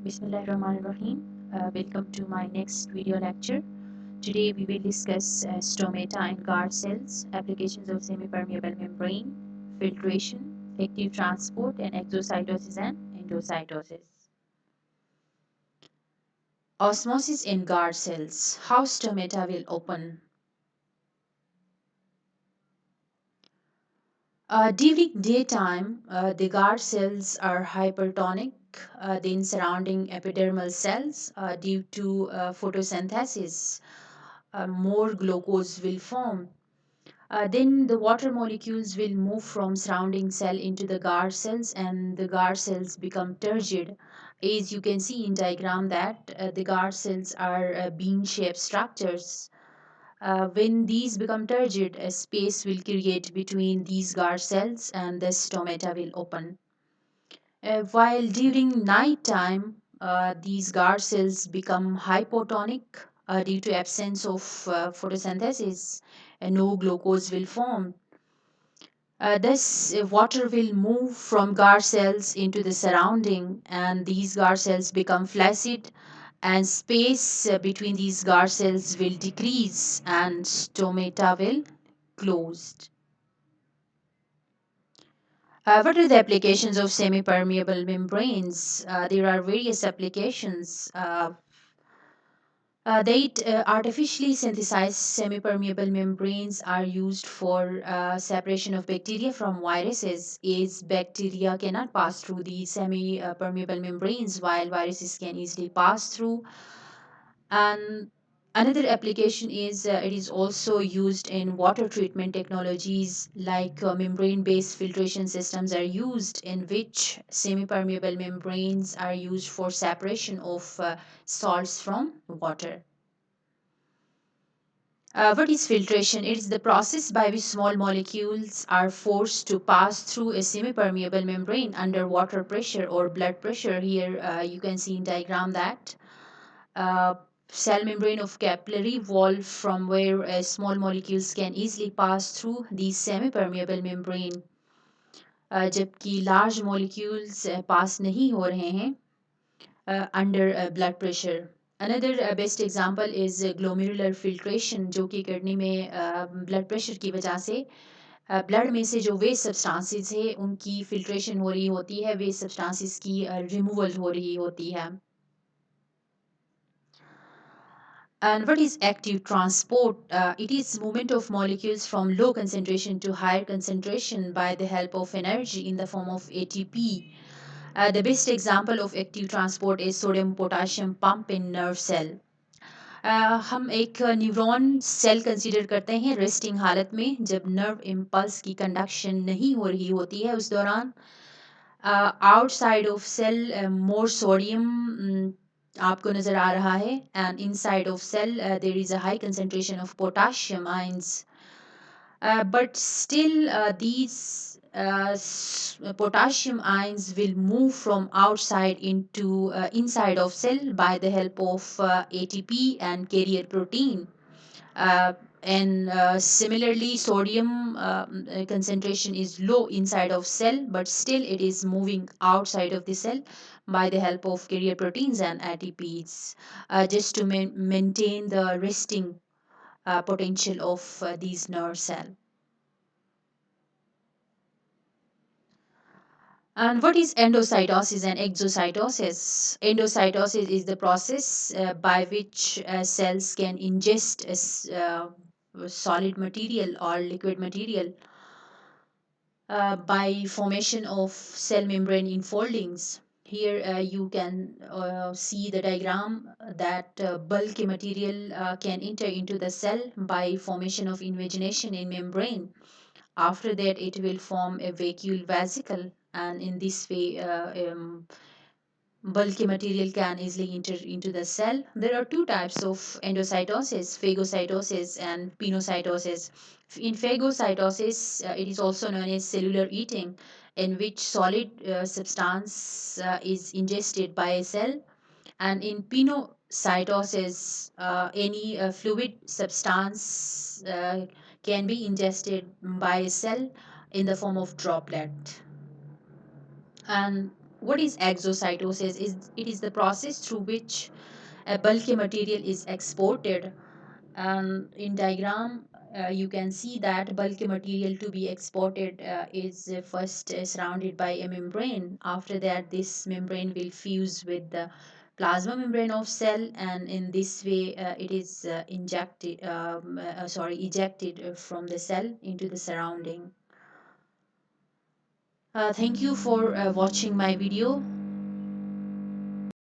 Bismillahirrahmanirrahim. Welcome to my next video lecture. Today we will discuss stomata and guard cells, applications of semipermeable membrane, filtration, active transport, and exocytosis and endocytosis. Osmosis in guard cells. How stomata will open. During daytime, the guard cells are hypertonic than surrounding epidermal cells due to photosynthesis. More glucose will form. Then the water molecules will move from surrounding cell into the guard cells and the guard cells become turgid. As you can see in diagram that the guard cells are bean-shaped structures. When these become turgid, a space will create between these guard cells and the stomata will open. While during night time, these guard cells become hypotonic due to absence of photosynthesis and no glucose will form. Thus, water will move from guard cells into the surrounding and these guard cells become flaccid and space between these guard cells will decrease and stomata will closed. What are the applications of semi-permeable membranes? There are various applications. They artificially synthesized semi-permeable membranes are used for separation of bacteria from viruses, as bacteria cannot pass through the semi-permeable membranes while viruses can easily pass through. And another application is it is also used in water treatment technologies like membrane-based filtration systems are used in which semi-permeable membranes are used for separation of salts from water. What is filtration? It is the process by which small molecules are forced to pass through a semi-permeable membrane under water pressure or blood pressure. Here you can see in diagram that uh, cell membrane of capillary wall from where small molecules can easily pass through the semi-permeable membrane, जबकि large molecules pass नहीं हो रहे हैं under blood pressure. Another best example is glomerular filtration जो कि kidney में blood pressure की वजह से ब्लड में से जो वेस्ट सब्सटेंसेस है उनकी फिल्ट्रेशन हो रही होती है, वेस्ट सब्सटेंसेस की रिमूवल हो रही होती है. And what is active transport? It is movement of molecules from low concentration to higher concentration by the help of energy in the form of ATP. The best example of active transport is sodium potassium pump in nerve cell. हम एक neuron cell consider करते हैं resting हालत में जब nerve impulse की conduction नहीं हो रही होती है उस दौरान outside of cell more sodium आपको नज़र आ रहा है and inside of cell there is a high concentration of potassium ions but still these potassium ions will move from outside into inside of cell by the help of ATP and carrier protein. And similarly, sodium concentration is low inside of cell, but still it is moving outside of the cell by the help of carrier proteins and ATPs, just to maintain the resting potential of these nerve cells. And what is endocytosis and exocytosis? Endocytosis is the process by which cells can ingest solid material or liquid material by formation of cell membrane enfoldings. Here you can see the diagram that bulky material can enter into the cell by formation of invagination in membrane. After that, it will form a vacuole vesicle, and in this way, bulky material can easily enter into the cell. There are two types of endocytosis, phagocytosis and pinocytosis. In phagocytosis, it is also known as cellular eating, in which solid substance is ingested by a cell. And in pinocytosis, any fluid substance can be ingested by a cell in the form of droplet. And What is exocytosis? It is the process through which a bulky material is exported. And in diagram, you can see that bulky material to be exported is first surrounded by a membrane. After that, this membrane will fuse with the plasma membrane of cell, and in this way it is ejected from the cell into the surrounding. Thank you for watching my video.